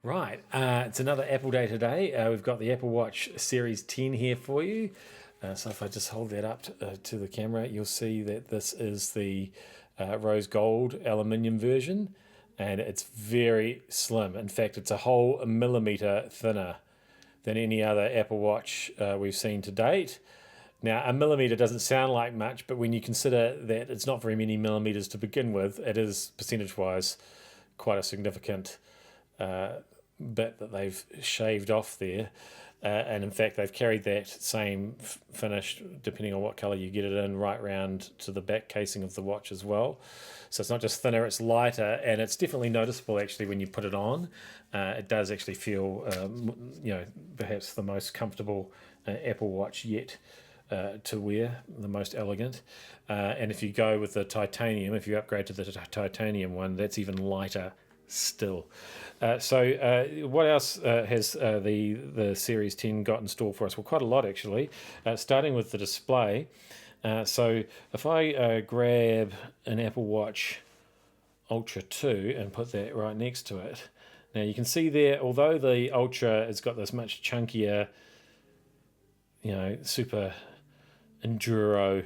Right, it's another Apple Day today. We've got the Apple Watch Series 10 here for you. So if I just hold that up to the camera, you'll see that this is the rose gold aluminium version, and it's very slim. In fact, it's a whole millimeter thinner than any other Apple Watch we've seen to date. Now, a millimeter doesn't sound like much, but when you consider that it's not very many millimeters to begin with, it is percentage-wise quite a significant bit that they've shaved off there. And in fact, they've carried that same finish, depending on what colour you get it in, right round to the back casing of the watch as well. So it's not just thinner, it's lighter, and it's definitely noticeable actually when you put it on. It does actually feel, perhaps the most comfortable Apple Watch yet. To wear, the most elegant. And if you go with the titanium, if you upgrade to the titanium one, that's even lighter still. So what else has the Series 10 got in store for us? Well, quite a lot actually, starting with the display. So if I grab an Apple Watch Ultra 2 and put that right next to it, now you can see there, although the Ultra has got this much chunkier, super enduro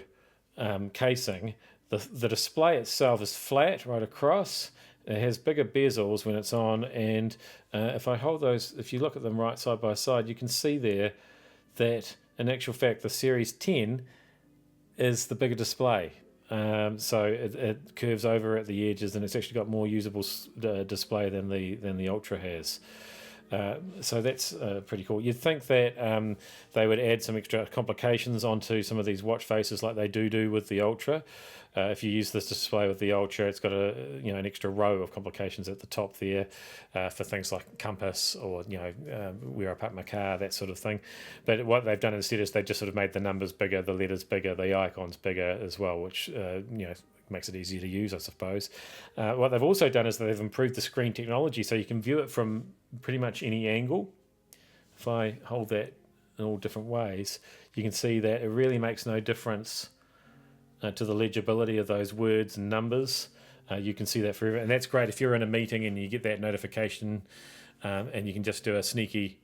casing, the display itself is flat right across. It has bigger bezels when it's on, and if I hold those, if you look at them right side by side, you can see there that in actual fact the Series 10 is the bigger display. So it curves over at the edges, and it's actually got more usable display than the Ultra has. So that's pretty cool. You'd think that they would add some extra complications onto some of these watch faces like they do with the Ultra. If you use this display with the Ultra, it's got an extra row of complications at the top there for things like compass or where I park my car, that sort of thing. But what they've done instead is they've just sort of made the numbers bigger, the letters bigger, the icons bigger as well, which makes it easier to use, I suppose. What they've also done is they've improved the screen technology, so you can view it from pretty much any angle. If I hold that in all different ways, you can see that it really makes no difference to the legibility of those words and numbers. You can see that forever, and that's great if you're in a meeting and you get that notification, and you can just do a sneaky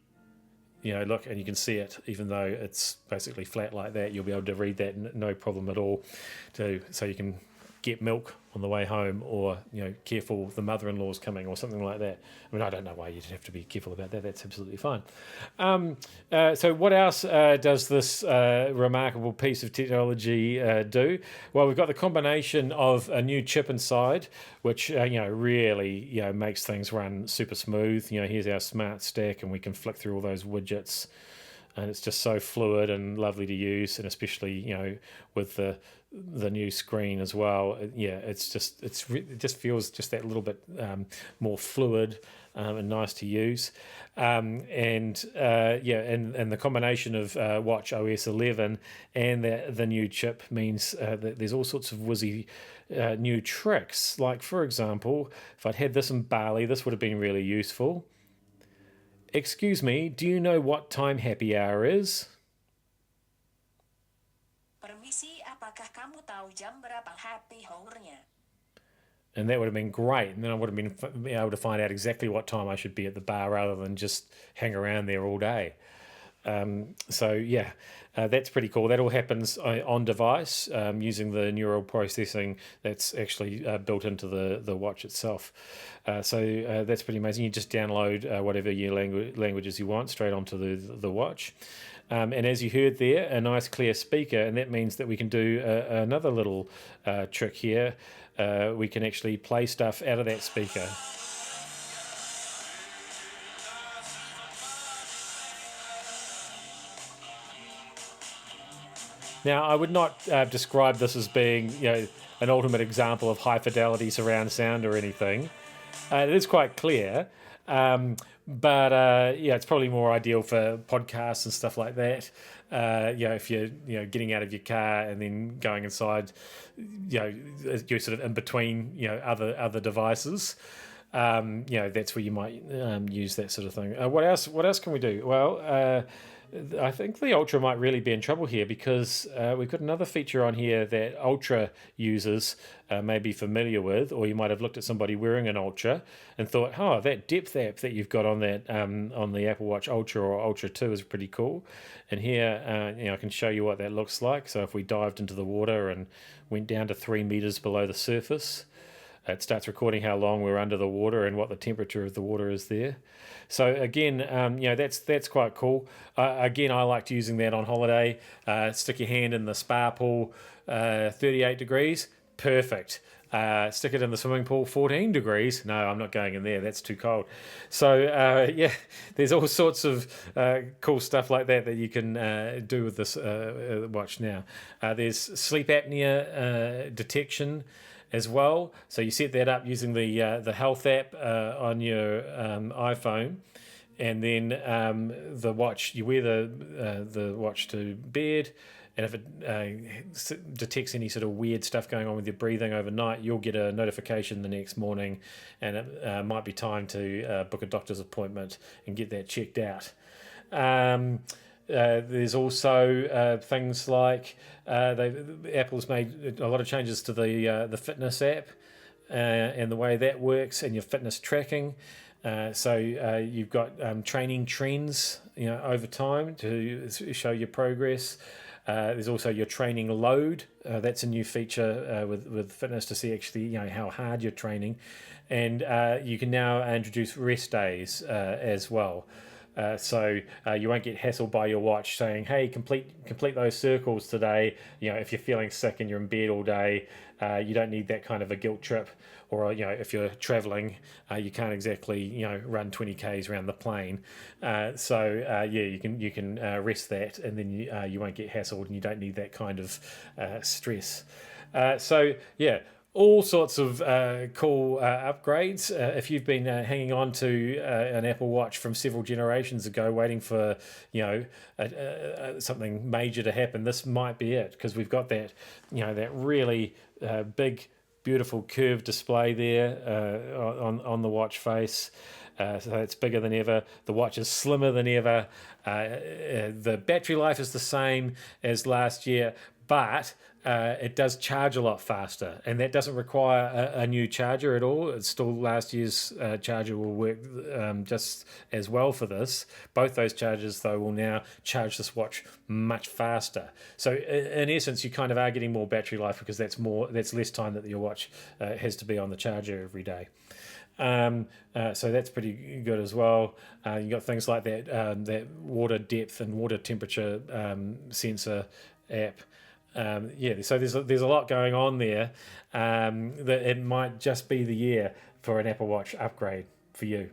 look, and you can see it, even though it's basically flat like that. You'll be able to read that no problem at all, so you can get milk on the way home, or careful, the mother-in-law's coming, or something like that. I mean, I don't know why you'd have to be careful about that. That's absolutely fine. So what else does this remarkable piece of technology do? Well, we've got the combination of a new chip inside, which really makes things run super smooth. Here's our smart stack, and we can flick through all those widgets, and it's just so fluid and lovely to use, and especially with the new screen as well. It just feels just that little bit more fluid and nice to use. And the combination of Watch OS 11 and the new chip means that there's all sorts of whizzy new tricks. Like, for example, if I'd had this in Bali, this would have been really useful. Excuse me, do you know what time happy hour is? Permisi, apakah kamu tahu jam berapa happy hour-nya? And that would have been great. And then I would have been able to find out exactly what time I should be at the bar rather than just hang around there all day. That's pretty cool. That all happens on device using the neural processing that's actually built into the watch itself. That's pretty amazing. You just download whatever your languages you want straight onto the watch. And as you heard there, a nice clear speaker, and that means that we can do another little trick here. We can actually play stuff out of that speaker. Now, I would not describe this as being, an ultimate example of high fidelity surround sound or anything. It is quite clear, but it's probably more ideal for podcasts and stuff like that. If you're getting out of your car and then going inside, you're sort of in between other devices. That's where you might use that sort of thing. What else can we do? Well, I think the Ultra might really be in trouble here because we've got another feature on here that Ultra users may be familiar with, or you might have looked at somebody wearing an Ultra and thought, "Oh, that depth app that you've got on that on the Apple Watch Ultra or Ultra 2 is pretty cool." And here, I can show you what that looks like. So if we dived into the water and went down to 3 meters below the surface, it starts recording how long we're under the water and what the temperature of the water is there. So again, that's quite cool. Again, I liked using that on holiday. Stick your hand in the spa pool, 38 degrees, perfect. Stick it in the swimming pool, 14 degrees. No, I'm not going in there. That's too cold. So there's all sorts of cool stuff like that you can do with this watch now. There's sleep apnea detection as well. So you set that up using the health app on your iPhone, and then the watch, you wear the watch to bed, and if it detects any sort of weird stuff going on with your breathing overnight, you'll get a notification the next morning, and it might be time to book a doctor's appointment and get that checked out. There's also things like Apple's made a lot of changes to the fitness app and the way that works, and your fitness tracking. So you've got training trends, over time to show your progress. There's also your training load. That's a new feature with fitness to see actually how hard you're training, and you can now introduce rest days as well. So you won't get hassled by your watch saying, "Hey, complete those circles today." If you're feeling sick and you're in bed all day, you don't need that kind of a guilt trip. Or if you're traveling, you can't exactly run 20 k's around the plane. You can rest that, and then you won't get hassled, and you don't need that kind of stress. All sorts of cool upgrades. If you've been hanging on to an Apple Watch from several generations ago, waiting for something major to happen, this might be it, because we've got that that really big, beautiful curved display there on the watch face. So it's bigger than ever. The watch is slimmer than ever. The battery life is the same as last year, but it does charge a lot faster, and that doesn't require a new charger at all. It's still last year's charger will work just as well for this. Both those chargers, though, will now charge this watch much faster. So in essence, you kind of are getting more battery life because that's less time that your watch has to be on the charger every day. So that's pretty good as well. You got things like that water depth and water temperature sensor app. So there's a lot going on there. That it might just be the year for an Apple Watch upgrade for you.